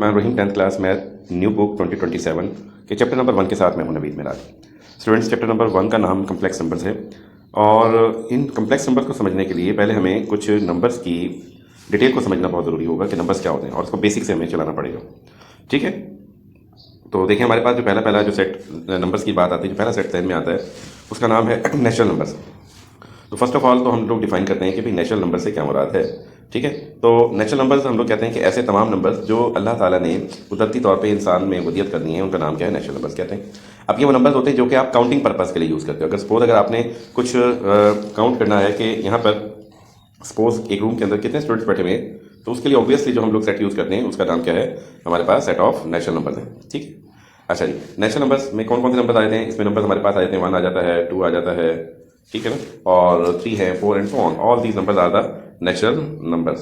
मैं Rahim 10th class math new book 2027 के chapter number 1 के साथ मैं हूं Naveed Miraj. Students, chapter number 1 का नाम कम्प्लेक्स नंबर्स है और इन कम्प्लेक्स नंबर को समझने के लिए पहले हमें कुछ नंबर्स की डिटेल को समझना बहुत ज़रूरी होगा कि नंबर्स क्या होते हैं और उसको बेसिक से हमें चलाना पड़ेगा। ठीक है, तो देखिए हमारे पास जो पहला जो सेट नंबर्स की बात आती है, जो पहला सेट ध्यान में आता है उसका नाम है नेचुरल नंबर्स। तो फर्स्ट ऑफ ऑल तो हम लोग डिफाइन करते हैं कि भाई नेचुरल नंबर से क्या मुराद है। ठीक है, तो नेचुरल नंबर्स हम लोग कहते हैं कि ऐसे तमाम नंबर्स जो अल्लाह ताला ने कुदरती तौर पे इंसान में वदियत करनी है, उनका नाम क्या है, नेचुरल नंबर्स कहते हैं। अब ये वो नंबर्स होते हैं जो कि आप काउंटिंग पर्पज़ के लिए यूज़ करते हो। अगर सपोज आपने कुछ काउंट करना है कि यहाँ पर सपोज एक रूम के अंदर कितने स्टूडेंट्स बैठे हुए हैं, तो उसके लिए ऑब्वियसली जो हम लोग सेट यूज़ करते हैं उसका नाम क्या है, हमारे पास सेट ऑफ नेचुरल नंबर्स है। ठीक है, अच्छा जी, नेचुरल नंबर्स में कौन कौन से नंबर आ जाते हैं? इसमें नंबर्स हमारे पास आ जाते हैं 1 आ जाता है, 2 आ जाता है, ठीक है ना, और 3 है, 4 and so on. All these numbers are the natural numbers.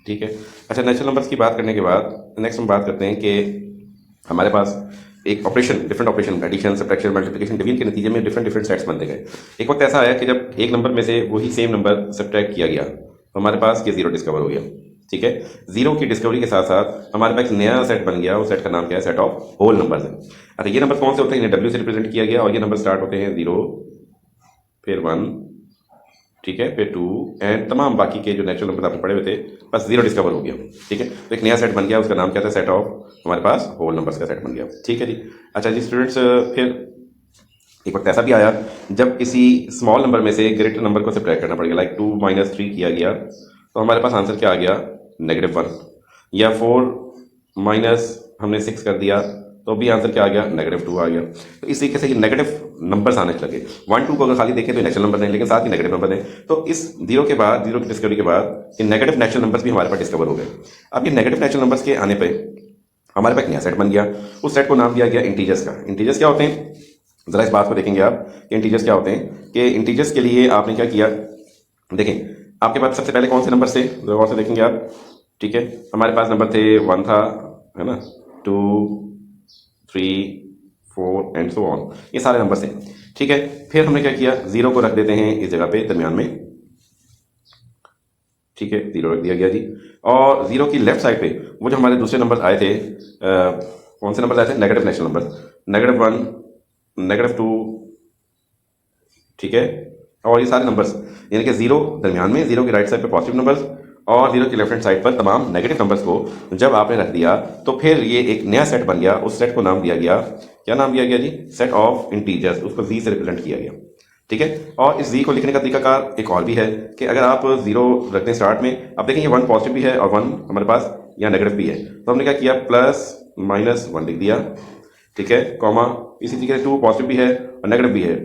ठीक है, अच्छा, नेचुरल नंबर्स की बात करने के बाद नेक्स्ट हम बात करते हैं कि हमारे पास एक operation, different operation, addition, subtraction, multiplication, division के नतीजे में डिफरेंट डिफरेंट सेट्स बनते गए। एक वक्त ऐसा आया कि जब एक नंबर में से वही सेम नंबर सब्ट्रैक्ट किया गया तो हमारे पास ये जीरो डिस्कवर हो गया। ठीक है, जीरो की डिस्कवरी के साथ साथ हमारे पास एक नया सेट बन गया। उस सेट का नाम क्या है, सेट ऑफ होल नंबर्स है। अच्छा, ये नंबर कौन से होते हैं? इन्हें डब्ल्यू से रिप्रेजेंट किया गया और ये नंबर स्टार्ट होते हैं 0, फिर 1, ठीक है, फिर 2 एंड तमाम बाकी के जो नेचुरल नंबर आपने पढ़े हुए थे, बस जीरो डिस्कवर हो गया। ठीक है, तो एक नया सेट बन गया, उसका नाम क्या था, सेट ऑफ हमारे पास होल नंबर्स का सेट बन गया। ठीक है जी, अच्छा जी स्टूडेंट्स, फिर एक वक्त ऐसा भी आया जब किसी स्मॉल नंबर में से ग्रेटर नंबर को सब्ट्रैक्ट करना पड़ेगा, लाइक 2 - 3 किया गया तो हमारे पास आंसर क्या आ गया, -1, या 4 माइनस हमने 6 कर दिया तो भी आंसर क्या आ गया, -2 आ गया। तो इस तरीके से ये नेगेटिव नंबर्स आने लगे। 1, 2 को अगर खाली देखें तो नेचुरल नंबर नहीं, लेकिन साथ ही नेगेटिव नंबर है। तो इस जीरो के बाद, जीरो की डिस्कवरी के बाद ये नेगेटिव नेचुरल नंबर्स भी हमारे पास डिस्कवर हो गए। अब ये नेगेटिव नेचुरल नंबर्स के आने पर हमारे पास एक नया सेट बन गया। उस सेट को नाम दिया गया इंटीजर्स का। इंटीजर्स क्या होते हैं, जरा इस बात को देखेंगे आप कि इंटीजर्स क्या होते हैं। कि इंटीजर्स के लिए आपने क्या किया, देखें आपके पास सबसे पहले कौन से नंबर थे, गौर से देखेंगे आप। ठीक है, हमारे पास नंबर थे 1 था, है ना, 2, 3, 4 एंड सो ऑन, ये सारे नंबर थे। ठीक है, फिर हमने क्या किया, जीरो को रख देते हैं इस जगह पे दरमियान में। ठीक है, जीरो रख दिया गया जी। और जीरो की लेफ्ट साइड पे वो जो हमारे दूसरे नंबर आए थे, कौन से नंबर आए थे, नेगेटिव नेचुरल नंबर, -1, -2, ठीक है, और ये सारे नंबर्स, यानी कि जीरो दरमियान में, जीरो की राइट साइड पे पॉजिटिव नंबर्स और जीरो की लेफ्ट हैंड साइड पर तमाम नेगेटिव नंबर्स को जब आपने रख दिया तो फिर ये एक नया सेट बन गया। उस सेट को नाम दिया गया, क्या नाम दिया गया जी, सेट ऑफ इंटीजर्स। उसको जी से रिप्रेजेंट किया गया। ठीक है, और इस जी को लिखने का तरीकाकार एक और भी है कि अगर आप जीरो रखते हैं स्टार्ट में, अब देखें ये 1 पॉजिटिव भी है और 1 हमारे पास यहाँ नेगेटिव भी है, तो हमने क्या किया, +-1 लिख दिया। ठीक है, कॉमा, इसी तरीके से 2 पॉजिटिव भी है और नेगेटिव भी है,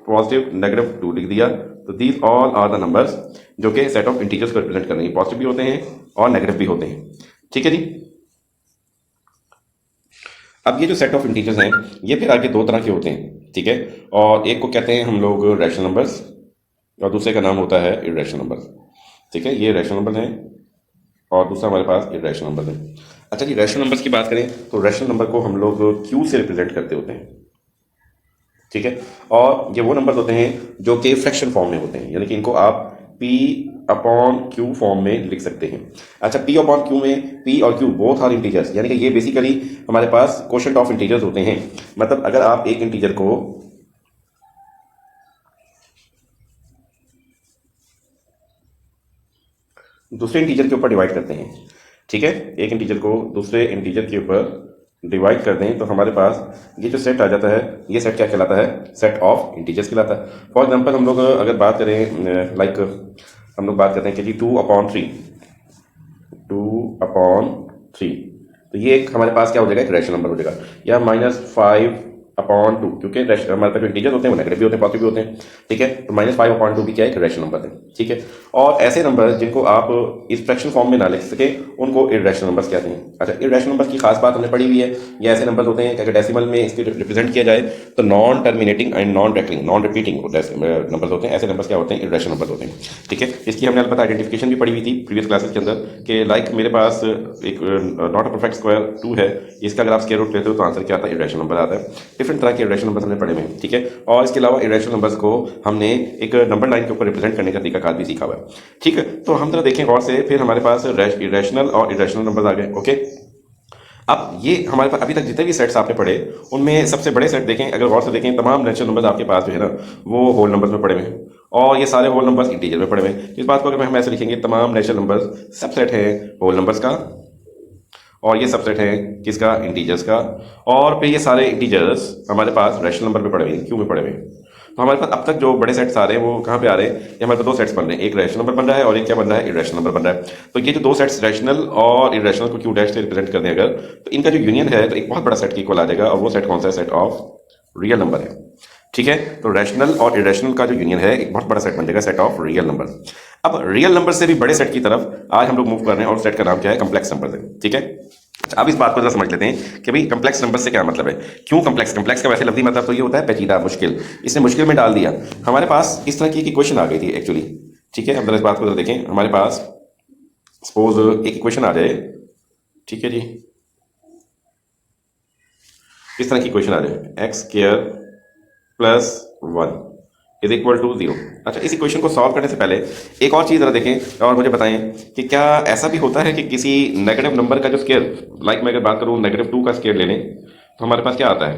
+-2 लिख दिया। तो these all are the numbers जो कि सेट ऑफ इंटीजर्स को रिप्रेजेंट कर रहे हैं, पॉजिटिव भी होते हैं और नेगेटिव भी होते हैं। ठीक है जी, अब ये जो सेट ऑफ इंटीजर्स हैं ये फिर आगे 2 तरह के होते हैं। ठीक है, और एक को कहते हैं हम लोग रैशनल नंबर्स और दूसरे का नाम होता है इर्रेशनल नंबर्स। ठीक है, ये रैशनल नंबर हैं और दूसरा हमारे पास इर्रेशनल नंबर है। अच्छा जी, रैशनल नंबर्स की बात करें तो रैशनल नंबर को हम लोग क्यू से रिप्रेजेंट करते होते हैं। ठीक है, और ये वो नंबर होते हैं जो कि फ्रैक्शन फॉर्म में होते हैं, यानी कि इनको आप P/Q फॉर्म में लिख सकते हैं। अच्छा, P/Q में P और Q बोथ आर इंटीजर्स, यानी कि ये बेसिकली हमारे पास कोशेंट ऑफ इंटीजर्स होते हैं। मतलब अगर आप एक इंटीजर को दूसरे इंटीजर के ऊपर डिवाइड करते हैं, ठीक है, एक इंटीजर को दूसरे इंटीजर के ऊपर डिवाइड कर दें तो हमारे पास ये जो सेट आ जाता है, ये सेट क्या कहलाता है, सेट ऑफ इंटीजर्स कहलाता है। फॉर एग्जांपल हम लोग अगर बात करें, लाइक हम लोग बात करते हैं कि जी 2/3, तो ये एक हमारे पास क्या हो जाएगा, एक रैशनल नंबर हो जाएगा। या -5/2, क्योंकि हमारे पास जो इंटीजर होते हैं वो नेगेटिव भी होते हैं, पॉजिटिव भी होते हैं। ठीक है, तो -5/2 भी क्या है, एक रैशनल नंबर है। ठीक है, और ऐसे नंबर जिनको आप इस फ्रैक्शन फॉर्म में ना लिख सके उनको इर्रेशनल नंबर्स कहते हैं। अच्छा, इर्रेशनल नंबर्स की खास बात हमने पढ़ी हुई है। ये ऐसे नंबर्स होते हैं कि अगर डेसिमल में इसके रिप्रेजेंट किया जाए तो non terminating and non repeating numbers होते हैं। ऐसे नंबर्स क्या होते हैं, इर्रेशनल नंबर्स होते हैं। ठीक है, इसकी हमने अलबत्ता आइडेंटिफिकेशन भी पढ़ी हुई थी प्रीवियस क्लासेस के अंदर कि लाइक मेरे पास एक नॉट अ परफेक्ट स्क्वायर 2 है, इसका अगर आप स्क्वायर रूट लेते हो तो आंसर क्या आता है, इर्रेशनल नंबर आता है। डिफरेंट तरह के इर्रेशनल नंबर्स हमने पढ़े हुए हैं। ठीक है, और इसके अलावा इर्रेशनल नंबर्स को हमने एक नंबर लाइन के ऊपर रिप्रेजेंट करने का तरीकाकार भी सीखा हुआ है। ठीक है, तो हम जरा देखें गौर से, फिर हमारे पास इरेशनल और इरेशनल नंबर आ गए। ओके, अब ये हमारे पास अभी तक जितने भी सेट्स आपने पढ़े उनमें सबसे बड़े सेट देखें, अगर गौर से देखें, तमाम नेचुरल नंबर्स आपके पास जो है ना वो होल नंबर्स में पड़े हुए हैं, और ये सारे होल नंबर्स इंटीजर में पड़े हुए हैं। इस बात को अगर हम ऐसे लिखेंगे, तमाम नेचुरल नंबर्स सबसेट है होल नंबर्स का, और ये सबसेट है किसका, इंटीजर्स का, और फिर ये सारे इंटीजर्स हमारे पास रैशनल नंबर में पड़े हुए हैं, क्यू में पड़े हुए हैं। तो हमारे पास अब तक जो बड़े सेट्स आ रहे हैं वो कहाँ पे आ रहे हैं, ये हमारे पास दो सेट्स बन रहे हैं, एक रैशनल नंबर बन रहा है और एक क्या बन रहा है, इरेशनल नंबर बन रहा है। तो ये जो दो सेट्स रैशनल और इरेशनल को क्यू डैश से रिप्रेजेंट कर दें अगर, तो इनका जो यूनियन है तो एक बहुत बड़ा सेट की इक्वल आ जाएगा, और वो सेट कौन सा है, सेट ऑफ रियल नंबर है। ठीक है, तो रैशनल और इरेशनल का जो यूनियन है एक बहुत बड़ा सेट बन जाएगा, सेट ऑफ रियल नंबर। अब रियल नंबर से भी बड़े सेट की तरफ आज हम लोग मूव कर रहे हैं, और सेट का नाम क्या है, कम्प्लेक्स नंबर है। ठीक है, अब इस बात को जरा समझ लेते हैं कि भाई कम्प्लेक्स नंबर से क्या मतलब है, क्यों कम्प्लेक्स। कम्प्लेक्स का वैसे लफ्जी मतलब तो ये होता है पेचीदा, मुश्किल, इसने मुश्किल में डाल दिया। हमारे पास इस तरह की इक्वेशन आ गई थी एक्चुअली। ठीक है, अब जरा इस बात को जरा देखें, हमारे पास सपोज एक इक्वेशन आ जाए, ठीक है जी, इस तरह की इक्वेशन आ जाए, x square plus 1 is equal to 0। अच्छा, इस इक्वेशन को सॉल्व करने से पहले एक और चीज़ ज़रा देखें और मुझे बताएं कि क्या ऐसा भी होता है कि किसी नेगेटिव नंबर का जो स्केयर, लाइक मैं अगर बात करूं -2 का स्केयर ले लें तो हमारे पास क्या आता है,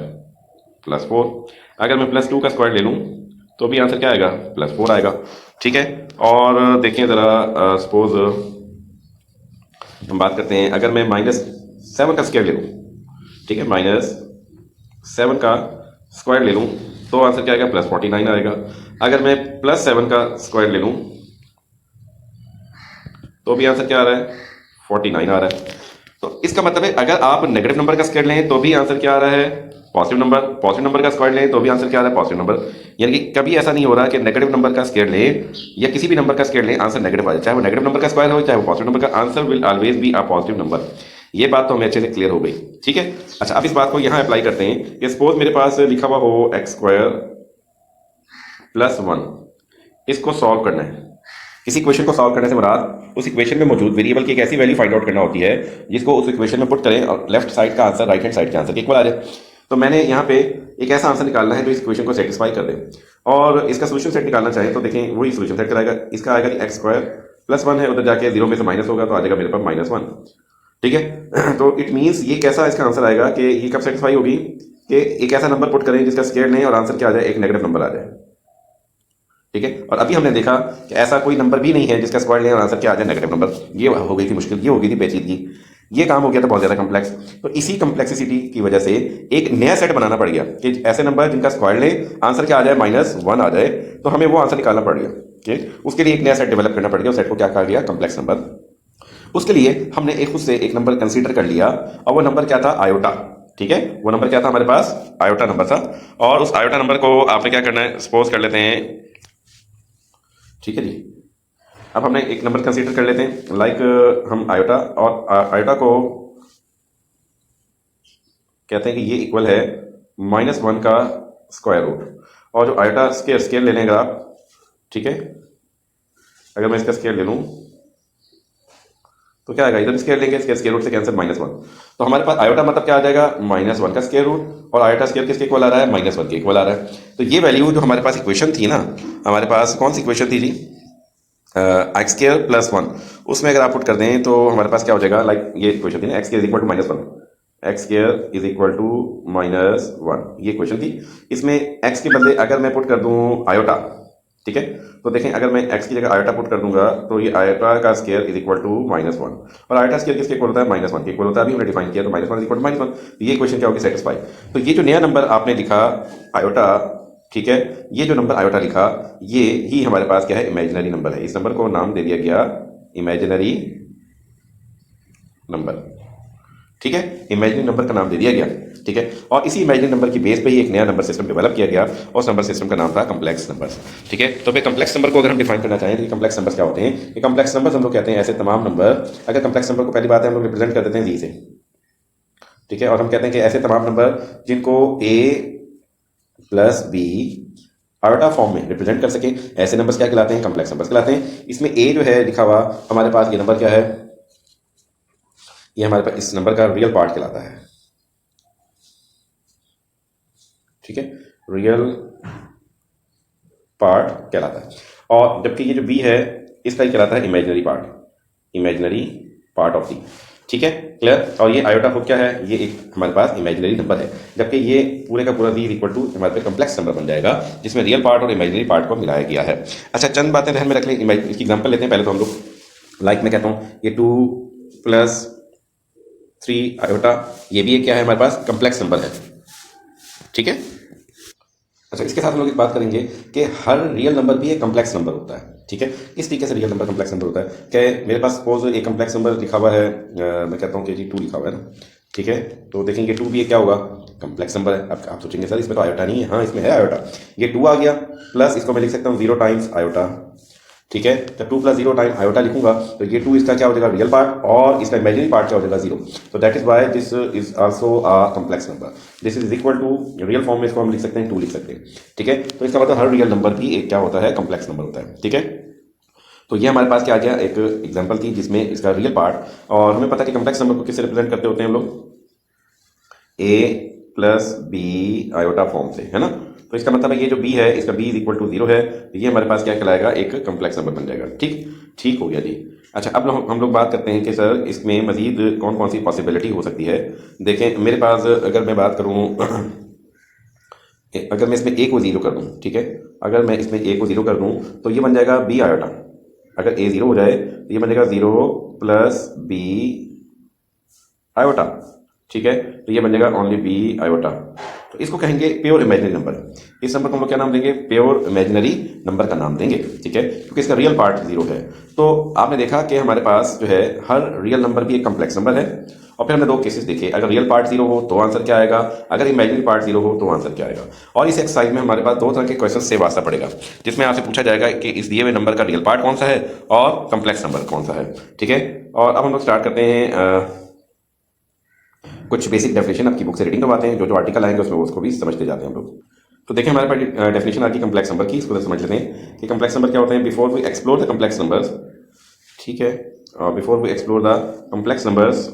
+4। अगर मैं +2 का स्क्वायर ले लूं तो भी आंसर क्या आएगा, +4 आएगा। ठीक है, और देखें ज़रा, सपोज हम बात करते हैं, अगर मैं -7 का स्क्वायर ले लूँ, ठीक है, -7 का स्क्वायर ले लूँ तो आंसर क्या आएगा, +49 आएगा। अगर मैं +7 का स्क्वायर ले लूँ तो भी आंसर क्या आ रहा है, 49 आ रहा है। तो इसका मतलब है अगर आप नेगेटिव नंबर का स्क्वायर लें तो भी आंसर क्या आ रहा है, पॉजिटिव नंबर। पॉजिटिव नंबर का स्क्वायर लें तो भी आंसर क्या आ रहा है, पॉजिटिव नंबर। यानी कि कभी ऐसा नहीं हो रहा कि नेगेटिव नंबर का स्क्वायर लें या किसी भी नंबर का स्क्वायर लें आंसर नेगेटिव आ जाए, चाहे वो नेगेटिव नंबर का स्क्वायर हो चाहे वो पॉजिटिव नंबर का, answer will always be a positive number. ये बात तो हमें अच्छे से क्लियर हो गई। ठीक है, अच्छा अब इस बात को यहाँ अप्लाई करते हैं कि सपोज मेरे पास लिखा हुआ हो x² + 1, इसको सॉल्व करना है। किसी इक्वेशन को सॉल्व करने से मुराद उस इक्वेशन में मौजूद वेरिएबल की एक ऐसी वैल्यू फाइंड आउट करना होती है जिसको उस इक्वेशन में पुट करें और लेफ्ट साइड का आंसर राइट हैंड साइड के आंसर के इक्वल आ जाए। तो मैंने यहाँ पे एक ऐसा आंसर निकालना है जो इस इक्वेशन को सेटिस्फाई कर दे, और इसका सोल्यूशन सेट निकालना चाहें तो देखें वही सोल्यूशन सेट कराएगा। इसका आएगा कि x² + 1 है, उधर जाके 0 में से माइनस होगा तो आ जाएगा मेरे पास -1। ठीक है, तो इट मीन्स ये कैसा इसका आंसर आएगा कि ये कब सेटिस्फाई होगी कि एक ऐसा नंबर पुट करें जिसका स्क्वायर लें और आंसर क्या आ जाए, एक नेगेटिव नंबर आ जाए। ठीक है, और अभी हमने देखा कि ऐसा कोई नंबर भी नहीं है जिसका स्क्वायर लें और आंसर क्या आ जाए, नेगेटिव नंबर। ये हो गई थी मुश्किल, ये हो गई थी पेचीदगी, ये काम हो गया था बहुत ज़्यादा कम्प्लेक्स। तो इसी कम्प्लेक्सिटी की वजह से एक नया सेट बनाना पड़ गया कि ऐसे नंबर जिनका स्क्वायर लें आंसर क्या आ जाए, -1 आ जाए, तो हमें वो आंसर निकालना पड़ गया। ठीक, उसके लिए एक नया सेट डेवलप करना पड़ गया। उस सेट को क्या कहा गया, कम्प्लेक्स नंबर। उसके लिए हमने एक खुद से एक नंबर कंसीडर कर लिया, और वो नंबर क्या था, आयोटा। ठीक है, वो नंबर क्या था हमारे पास, आयोटा नंबर था। और उस आयोटा नंबर को आपने क्या करना है, सपोज कर लेते हैं। ठीक है जी, अब हमने एक नंबर कंसीडर कर लेते हैं, लाइक हम आयोटा, और आयोटा को कहते हैं कि ये इक्वल है -1 का स्क्वायर रूट। और जो आयोटा स्केयर ले लें अगर आप, ठीक है, अगर मैं इसका स्केयर ले लूँ तो क्या आएगा, इधर स्केयर लेंगे, स्केयर रूट से कैंसिल -1, तो हमारे पास आयोटा मतलब क्या आ जाएगा, -1 का स्केयर रूट, और आयोटा स्केयर किसके इक्वल आ रहा है, -1 के इक्वल आ रहा है। तो ये वैल्यू जो हमारे पास इक्वेशन थी ना, हमारे पास कौन सी इक्वेशन थी जी, x² + 1, उसमें अगर आप पुट कर दें तो हमारे पास क्या हो जाएगा, लाइक ये इक्वेशन थी ना, x² = -1, x² = -1, ये इक्वेशन थी। इसमें x के बदले अगर मैं पुट कर दूं आयोटा, ठीक है, तो देखें अगर मैं x की जगह आयोटा पुट कर दूंगा तो ये आयोटा का स्क्वायर = -1, और आयोटा स्क्वायर किसके इक्वल होता है, -1 के इक्वल होता है। अभी हमने डिफाइन किया तो -1 = -1, ये इक्वेशन क्या होगी, सेटिस्फाई। तो ये जो नया नंबर आपने लिखा आयोटा, ठीक है, ये जो नंबर आयोटा लिखा ये ही हमारे पास क्या है, इमेजिनरी नंबर है। इस नंबर को नाम दे दिया गया इमेजिनरी नंबर। ठीक है, इमेजिनरी नंबर का नाम दे दिया गया। ठीक है, और इसी इमेजिनरी नंबर की बेस पे ही एक नया नंबर सिस्टम डेवलप किया गया, और उस नंबर सिस्टम का नाम था कम्प्लेक्स नंबर्स। ठीक है, तो भाई कम्प्लेक्स नंबर को अगर हम डिफाइन करना चाहें तो कम्प्लेक्स नंबर्स क्या होते हैं, ये कम्प्लेक्स नंबर्स हम लोग कहते हैं ऐसे तमाम नंबर, अगर कम्प्लेक्स नंबर को पहली बात है हम लोग रिप्रेजेंट कर देते हैं जी से। ठीक है, और हम कहते हैं कि ऐसे तमाम नंबर जिनको a + b आयोटा फॉर्म में रिप्रेजेंट कर सके, ऐसे नंबर्स क्या कहलाते हैं, कम्प्लेक्स नंबर्स कहलाते हैं। इसमें a जो है लिखा हुआ हमारे पास, ये नंबर क्या है, ये हमारे पास इस नंबर का रियल पार्ट कहलाता है। ठीक है, रियल पार्ट कहलाता है, और जबकि ये जो b है इसका ही कहलाता है imaginary part, imaginary part of the. ठीक है, क्लियर। और ये आयोटा खुद क्या है, ये एक हमारे पास इमेजिनरी नंबर है, जबकि ये पूरे का पूरा v इक्वल टू हमारे पास कम्प्लेक्स नंबर बन जाएगा जिसमें रियल पार्ट और इमेजिनरी पार्ट को मिलाया गया है। अच्छा, चंद बातें ध्यान में रख लें, इसकी एग्जाम्पल लेते हैं। पहले तो हम लोग लाइक मैं कहता हूँ ये 2 + 3 आयोटा, ये भी एक क्या है हमारे पास कम्प्लेक्स नंबर है, ठीक है। अच्छा, इसके साथ हम लोग एक बात करेंगे कि हर रियल नंबर भी एक कम्प्लेक्स नंबर होता है, ठीक है। किस तरीके से रियल नंबर कम्प्लेक्स नंबर होता है कि मेरे पास सपोज एक कम्प्लेक्स नंबर लिखा हुआ है, मैं कहता हूँ कि जी 2 लिखा हुआ है ना, ठीक है। तो देखेंगे 2 भी एक क्या होगा, कम्प्लेक्स नंबर है। अब आप सोचेंगे सर इसमें तो आयोटा नहीं है, हाँ इसमें है आयोटा। ये 2 आ गया, प्लस इसको मैं लिख सकता हूँ 0 टाइम्स आयोटा, ठीक है। जब 2 + 0 टाइम आयोटा लिखूंगा तो ये 2 इसका क्या हो जाएगा रियल पार्ट, और इसका इमेजिनरी पार्ट क्या हो जाएगा 0। तो that is why this is also a complex number. This is equal to real form में इसको हम लिख सकते हैं 2 लिख सकते हैं, ठीक है। तो इसका मतलब हर रियल नंबर भी एक क्या होता है, कम्प्लेक्स नंबर होता है, ठीक है। तो ये हमारे पास क्या आ गया, एक एग्जाम्पल थी जिसमें इसका रियल पार्ट, और हमें पता है कि कम्प्लेक्स नंबर को किससे रिप्रेजेंट करते होते हैं हम लोग, a + b आयोटा फॉर्म से, है ना। तो इसका मतलब है ये जो b है इसका b इक्वल टू 0 है, तो ये हमारे पास क्या कहलाएगा, एक कम्प्लेक्स नंबर बन जाएगा, ठीक हो गया जी। अच्छा, अब हम लोग बात करते हैं कि सर इसमें मजीद कौन कौन सी पॉसिबिलिटी हो सकती है। देखें मेरे पास अगर मैं बात करूं अगर मैं इसमें a को 0 कर दूं, ठीक है, अगर मैं इसमें a को 0 कर दूं तो ये बन जाएगा b आयोटा। अगर a 0 हो जाए तो ये बन जाएगा 0 + b आयोटा, ठीक है। तो ये बन जाएगा ओनली b आयोटा। तो इसको कहेंगे प्योर इमेजिनरी नंबर। इस नंबर को हम लोग क्या नाम देंगे, प्योर इमेजिनरी नंबर का नाम देंगे, ठीक है, क्योंकि इसका रियल पार्ट 0 है। तो आपने देखा कि हमारे पास जो है हर रियल नंबर भी एक कम्प्लेक्स नंबर है। और फिर हमने 2 केसेस देखे, अगर रियल पार्ट 0 हो तो आंसर क्या आएगा, अगर इमेजिनरी पार्ट 0 हो तो आंसर क्या आएगा। और इस एक्सरसाइज में हमारे पास 2 तरह के क्वेश्चन से वास्ता पड़ेगा, जिसमें आपसे पूछा जाएगा कि इस दिए हुए नंबर का रियल पार्ट कौन सा है और कम्प्लेक्स नंबर कौन सा है, ठीक है। और अब हम लोग स्टार्ट करते हैं कुछ बेसिक डेफिनेशन आपकी बुक से रीडिंग करवाते हैं, जो आर्टिकल आएंगे उसमें उसको भी समझते जाते हैं हम लोग। तो देखें हमारे पास डेफिनेशन आ गई कम्प्लेक्स नंबर की, इसको समझ लेते हैं कि कम्प्लेक्स नंबर क्या होते हैं। Before we explore the complex numbers, ठीक है, before we explore the complex numbers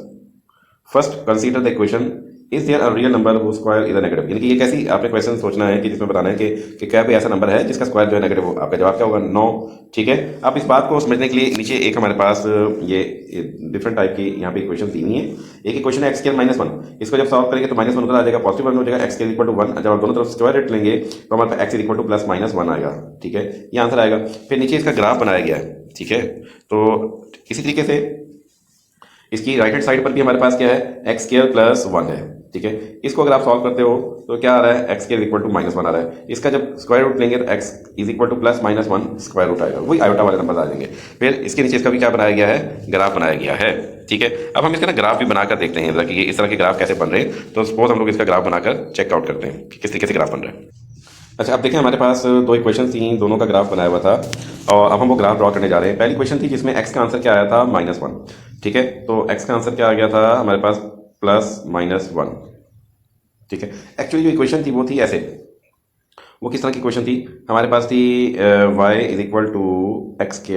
first consider the equation is there a real number who square is a negative. यानी कि ये कैसी आपने क्वेश्चन सोचना है कि जिसमें बताना है कि क्या कोई ऐसा नंबर है जिसका स्क्वायर जो है नेगेटिव हो। आपका जवाब क्या होगा, 9, ठीक है। अब इस बात को समझने के लिए नीचे एक हमारे पास ये डिफरेंट टाइप की यहाँ पे इक्वेशन दी हुई है। एक इक्वेशन है x² - 1, इसको जब सॉल्व करेंगे तो -1 उधर आ जाएगा, पॉजिटिव 1 हो जाएगा, x² = 1। जब आप दोनों तरफ स्क्वायर रूट लेंगे तो हमारे पास x = +-1 आएगा, ठीक है, ये आंसर आएगा। फिर नीचे इसका ग्राफ बनाया गया है, ठीक है। तो इसी तरीके से इसकी राइट हैंड साइड पर भी हमारे पास क्या है, x² + 1 है, ठीक है। इसको अगर आप सॉल्व करते हो तो क्या आ रहा है, x² = -1 आ रहा है। इसका जब स्क्वायर रूट लेंगे तो x = +-1 स्क्वायर रूट आएगा, वही आयोटा वाले नंबर आ जाएंगे। फिर इसके नीचे इसका भी क्या बनाया गया है, ग्राफ बनाया गया है, ठीक है। अब हम इसका ना ग्राफ भी बनाकर देखते हैं कि ये इस तरह के ग्राफ कैसे बन रहे हैं। तो सपोज हम लोग इसका ग्राफ बनाकर चेकआउट करते हैं कि किस तरीके से ग्राफ बन रहा है। अच्छा, अब देखें हमारे पास 2 इक्वेशन थी, दोनों का ग्राफ बनाया हुआ था, और अब हम वो ग्राफ ड्रॉ करने जा रहे हैं। पहली इक्वेशन थी जिसमें x का आंसर क्या आया था, -1, ठीक है। तो x का आंसर क्या आ गया था हमारे पास, +-1, ठीक है। एक्चुअली जो इक्वेशन थी वो थी ऐसे, वो किस तरह की इक्वेशन थी, हमारे पास थी y = x²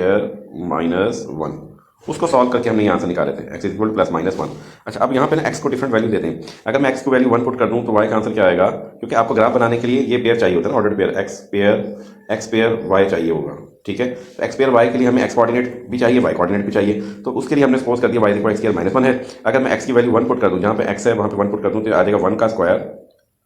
- 1। उसको सॉल्व करके हमने ये आंसर निकाले थे, x = +-1। अच्छा, अब यहाँ पे ना x को डिफरेंट वैल्यू देते हैं। अगर मैं x को वैल्यू 1 पुट कर दूँ तो y का आंसर क्या आएगा, क्योंकि आपको ग्राफ बनाने के लिए ये पेयर चाहिए होता है ना, order pair, x pair y चाहिए होगा, ठीक है। तो x पेयर y के लिए हमें x कोऑर्डिनेट भी चाहिए, y कोऑर्डिनेट भी चाहिए। तो उसके लिए हमने सपोज कर दिया y = x² - 1 है। अगर मैं x की वैल्यू 1 पुट कर दूँ, जहाँ पे x है वहाँ पे 1 पुट कर दूँ तो आ जाएगा 1 का स्क्वायर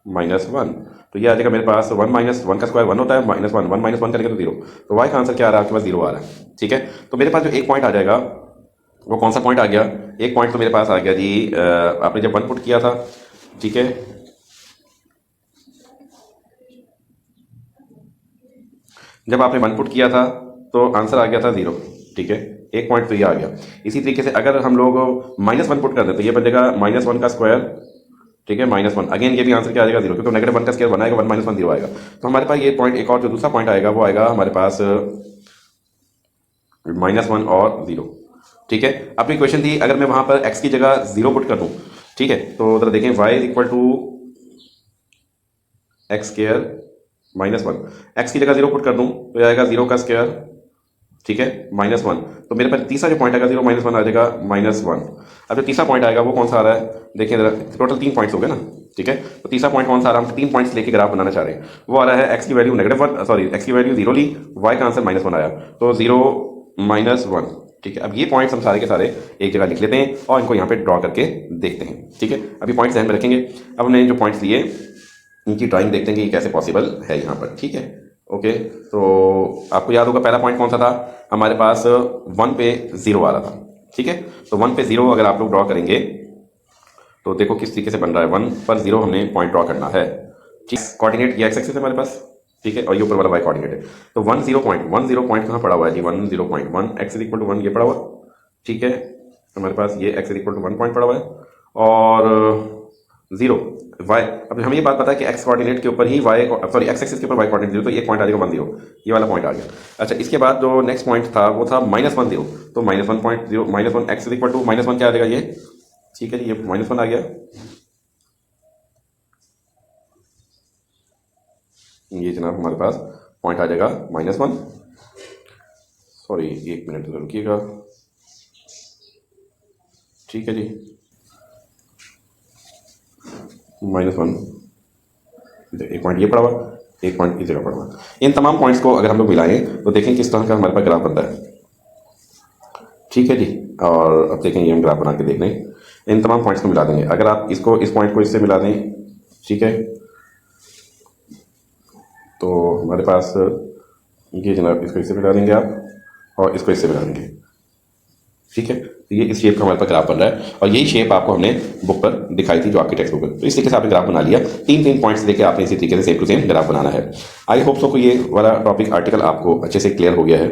-1। तो ये आ जाएगा मेरे पास 1 - 1 का स्क्वायर 1 होता है, -1 1 - 1 करेंगे तो 0। तो y का आंसर क्या आ रहा है आपके पास, 0 आ रहा है, ठीक है। तो मेरे पास जो एक पॉइंट आ जाएगा वो कौन सा पॉइंट आ गया, एक पॉइंट तो मेरे पास आ गया जी, आपने जब 1 पुट किया था, ठीक है, जब आपने 1 पुट किया था तो आंसर आ गया था 0, ठीक है। एक पॉइंट तो ये आ गया। इसी तरीके से अगर हम लोग -1 पुट कर दें तो ये बन जाएगा -1 का स्क्वायर, ठीक है, -1। अगेन ये भी आंसर क्या आ जाएगा, 0, क्योंकि -1 का स्क्वायर 1 आएगा, 1 - 1 0 आएगा। तो हमारे पास ये पॉइंट एक और जो दूसरा पॉइंट आएगा वो आएगा हमारे पास -1 और 0, ठीक है। अपनी क्वेश्चन थी अगर मैं वहां पर x की जगह 0 पुट कर दूं, ठीक है, तो जरा देखें y = x² - 1, x की जगह 0 पुट कर दूं तो आएगा 0 का स्क्वायर, ठीक है, -1। तो मेरे पास तीसरा जो पॉइंट आएगा 0 - 1 आ जाएगा -1। अब जो तीसरा पॉइंट आएगा वो कौन सा आ रहा है, देखिए जरा, टोटल 3 पॉइंट्स हो गए ना, ठीक है। तो तीसरा पॉइंट कौन सा आ रहा है, हम 3 पॉइंट्स लेके ग्राफ बनाना चाह रहे हैं। वो आ रहा है x की वैल्यू -1, सॉरी x की वैल्यू 0 ली, y का आंसर -1 आया, तो 0 - 1, ठीक है, अब ये पॉइंट्स हम सारे के सारे एक जगह लिख लेते हैं और इनको यहाँ पे ड्रॉ करके देखते हैं। ठीक है, अभी पॉइंट्स ध्यान में रखेंगे। अब हमने जो पॉइंट्स लिए इनकी ड्राइंग देखते हैं कि ये कैसे पॉसिबल है यहाँ पर। ठीक है, ओके, तो आपको याद होगा पहला पॉइंट कौन सा था, हमारे पास 1 पे 0 आ रहा था। ठीक है, तो 1 पे 0 अगर आप लोग ड्रॉ करेंगे तो देखो किस तरीके से बन रहा है। 1 पर 0 हमने पॉइंट ड्रॉ करना है। ठीक, कोऑर्डिनेट ये एक्स एक्सिस है हमारे पास। ठीक है, और ये ऊपर वाला वाई कोऑर्डिनेट है। तो 1 0 पॉइंट कहाँ पड़ा हुआ है जी, 1 0 पॉइंट 1 एक्स इक्वल टू 1 ये पड़ा हुआ। ठीक है, हमारे पास ये एक्स इक्वल टू 1 पॉइंट पड़ा हुआ है और 0 वाई। अब हमें ये बात पता है कि एक्स कोऑर्डिनेट के ऊपर ही वाई, सॉरी एक्स एक्सिस के ऊपर वाई कोऑर्डिनेट 0, तो एक पॉइंट आ जाएगा 1 0, ये वाला पॉइंट आ गया। अच्छा, इसके बाद जो नेक्स्ट पॉइंट था वो था -1 0, तो -1 -1 एक्स इक्वल टू -1 क्या आ जाएगा ये। ठीक है जी, ये -1 आ गया। ये जनाब हमारे पास पॉइंट आ जाएगा -1। सॉरी, एक मिनट रुकिएगा। ठीक है जी, -1, एक पॉइंट ये पड़ा हुआ, एक पॉइंट इस जगह पड़ा हुआ। इन तमाम पॉइंट्स को अगर हम लोग मिलाएं तो देखें किस तरह का हमारे पास ग्राफ बनता है। ठीक है जी, और अब देखें ये हम ग्राफ बना के देख लें। इन तमाम पॉइंट्स को मिला देंगे, अगर आप इसको इस पॉइंट को इससे मिला दें, ठीक है, तो हमारे पास ये जनाब इसको इससे मिला देंगे आप और इसको इससे मिला देंगे। ठीक है, तो ये इस शेप का हमारे पास ग्राफ बन रहा है और यही शेप आपको हमने बुक पर दिखाई थी जो आपकी टेक्स्ट बुक है। तो इस तरीके से आपने ग्राफ बना लिया, 3 पॉइंट्स लेके आपने इसी तरीके से सेम टू सेम ग्राफ बनाना है। आई होप सो को ये वाला टॉपिक आर्टिकल आपको अच्छे से क्लियर हो गया है।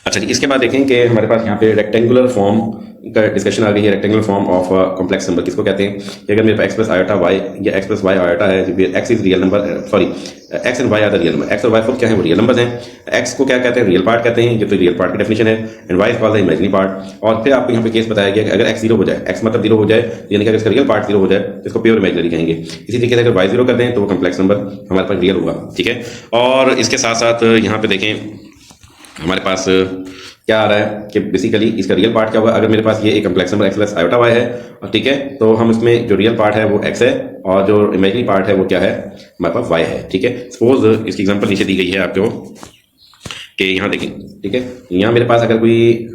अच्छा जी, इसके बाद देखें कि हमारे पास यहाँ पे रेक्टेंगुलर फॉर्म का डिस्कशन आ गई है। Rectangular form of complex number किसको कहते हैं कि अगर मेरे पास एक्स प्लस आयोटा वाई या एक्स प्लस वाई आयोटा है, x is real number, sorry x and y are the real number. X और वाई खुद क्या है, वो रियल नंबर्स हैं। एक्स को क्या कहते हैं, रियल पार्ट कहते हैं, ये तो रियल पार्ट की डेफिनेशन है। And y is called the imaginary part. और फिर आपको यहाँ पे केस बताया गया कि अगर एक्स 0 हो जाए, एक्स मतलब 0 हो जाए, यानी कि अगर इसका रियल पार्ट 0 हो जाए तो इसको प्योर इमेजिनरी कहेंगे। इसी तरीके से अगर वाई 0 कर दें तो वो कॉम्प्लेक्स नंबर हमारे पास रियल होगा। ठीक है, और इसके साथ साथ यहाँ पे देखें हमारे पास क्या आ रहा है कि बेसिकली इसका रियल पार्ट क्या होगा। अगर मेरे पास ये एक complex number x plus iota y है, ठीक है, तो हम इसमें जो रियल पार्ट है वो एक्स है और जो इमेजिनरी पार्ट है वो क्या है, हमारे पास वाई है। ठीक है, सपोज इसकी एग्जांपल नीचे दी गई है आपको कि यहाँ देखें। ठीक है, यहाँ मेरे पास अगर कोई,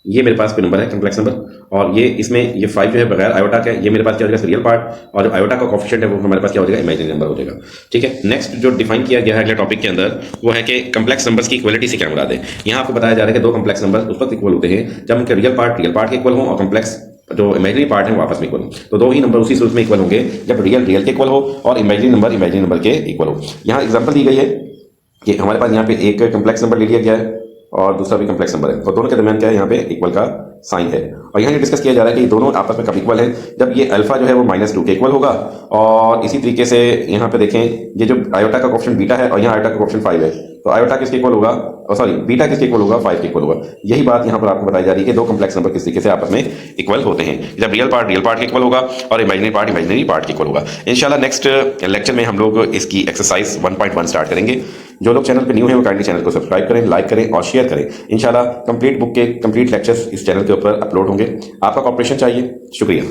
ये मेरे पास कोई नंबर है कॉम्प्लेक्स नंबर और ये इसमें ये 5 जो है बगैर आयोटा का, ये मेरे पास क्या हो जाएगा, रियल पार्ट, और जो आयोटा का कोफिशिएंट है वो हमारे पास क्या हो जाएगा, इमेजिनरी नंबर हो जाएगा। ठीक है, नेक्स्ट जो डिफाइन किया गया है अगले टॉपिक के अंदर वो है कि कॉम्प्लेक्स नंबर्स की इक्वलिटी से क्या मुराद है। यहाँ आपको बताया जा रहा है कि दो कॉम्प्लेक्स नंबर उस वक्त इक्वल होते हैं जब उनके रियल पार्ट के इक्वल हों और कॉम्प्लेक्स जो इमेजिनरी पार्ट है वो आपस में इक्वल हो। तो दो ही नंबर उसी सूरत में इक्वल होंगे जब रियल के इक्वल हो और इमेजिनरी नंबर के इक्वल हो। यहाँ एग्जाम्पल दी गई है कि हमारे पास यहाँ पे एक कॉम्प्लेक्स नंबर ले लिया गया है और दूसरा भी कॉम्प्लेक्स नंबर है, और दोनों के दरमियान क्या है, यहाँ पे इक्वल का साइन है। और यहाँ ये डिस्कस किया जा रहा है कि ये दोनों आपस में कब इक्वल है, जब ये अल्फा जो है वो -2 के इक्वल होगा। और इसी तरीके से यहाँ पे देखें ये जो आयोटा का कोएफिशिएंट बीटा है और यहाँ आयोटा का कोएफिशिएंट 5 है, तो आयोटा किसके इक्वल होगा, सॉरी बीटा किसके इक्वल होगा, 5 के इक्वल होगा। यही बात यहाँ पर आपको बताई जा रही है कि दो कॉम्प्लेक्स नंबर किस तरीके से आपस में इक्वल होते हैं, जब रियल पार्ट के इक्वल होगा और इमेजिनरी पार्ट के इक्वल होगा। इंशाल्लाह नेक्स्ट लेक्चर में हम लोग इसकी एक्सरसाइज 1.1 स्टार्ट करेंगे। जो लोग चैनल पे न्यू हैं वो काइंडली चैनल को सब्सक्राइब करें, लाइक करें और शेयर करें। इंशाल्लाह कंप्लीट बुक के कंप्लीट लेक्चर्स इस चैनल के ऊपर अपलोड होंगे। आपका कॉपरेशन चाहिए, शुक्रिया।